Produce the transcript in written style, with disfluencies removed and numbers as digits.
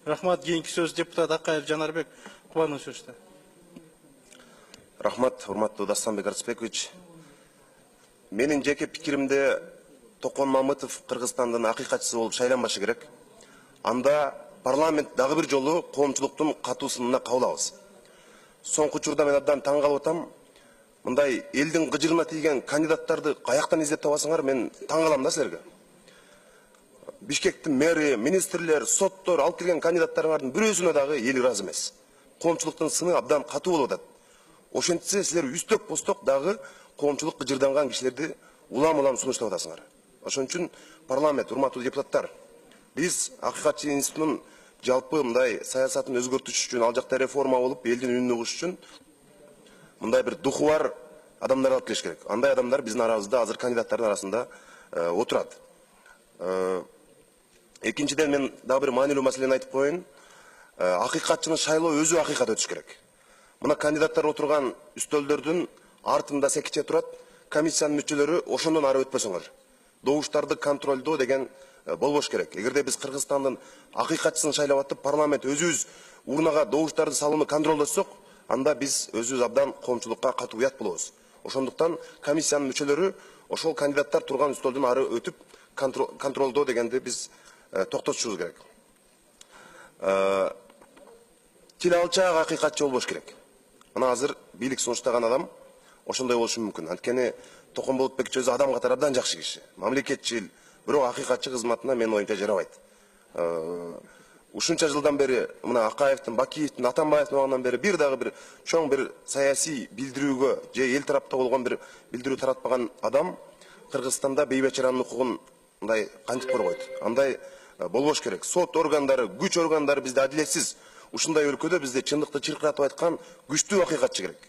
Рахмат. Кийинки сөз депутат Акаев Жанарбек Кубановичте. Рахмат, урматтуу Дастанбек Арцбекович. Менин жеке пикиримде Токон Мамытов Кыргызстандын акыйкатчысы болуп шайланбашы керек. Анда парламент дагы бир жолу коомчулуктун катуу сынына кабыл. Соңку учурда мен абдан таң калып атам. Мындай элдин кыжырына тийген кандидаттарды каяктан издеп табасыңар, мен таң калам да силерге. Бишкектин мэри, министрлер, соттор, алып келген кандидаттарыңардын бирөөсүнө дагы эл ыраазы эмес. Коомчулуктун сыны абдан катуу болуп атат. Ошентсе силер үстөк посток дагы коомчулук кыжырданган кишилерди улам сунуштап атасыңар. Ошон үчүн парламент, урматтуу депутаттар, биз акыйкатчы институтунун жалпы мындай саясатын өзгөртүш үчүн, ал жакта реформа болуп, элдин үнүн угуш үчүн мындай бир духу бар адамдар алып келиш керек. Андай адамдар биздин арабызда азыр кандидаттардын арасында отурат. Экинчиден мен дагы бир маанилүү маселени айтып коеюн. Акыйкатчынын шайлоо өзү акыйкат өтүш керек. Мына кандидаттар отурган үстөлдөрдүн артында секиче турат, комиссиянын мүчөлөрү ошондон ары өтпөсөңөр. Добуштарды контролдоо деген болбош керек. Эгерде биз Кыргызстандын акыйкатчысын шайлап атып, парламент өзүбүз урнага добуштарды салууну контролдосок, анда биз өзүбүз абдан коомчулукка катуу уят болобуз. Ошондуктан комиссиянын мүчөлөрү ошол кандидаттар турган үстөлдөн ары өтүп контролдоо дегенди биз токтотушубуз керек. Тил алчаак акыйкатчы болбош керек. Мына азыр бийлик сунуштаган адам ошондой болушу мүмкүн. Анткени Токон Болотбекович өзү адам катары абдан жакшы киши, мамлекетчил, бирок акыйкатчы кызматына мен оюмча жарабайт. Ушунча жылдан бери мына Акаевдин, Бакиевдин, Атамбаевдин убагынан бери бир дагы бир чоң бир саясий билдирүүгө же эл тарапта болгон бир билдирүү таратпаган адам Кыргызстанда бейбечаранын укугун мындай кантип коргойт? Андай болбош керек. Сот органдары, күч органдары бизде адилетсиз. Ушундай өлкөдө бизде чындыкты чыркыратып айткан күчтүү акыйкатчы керек.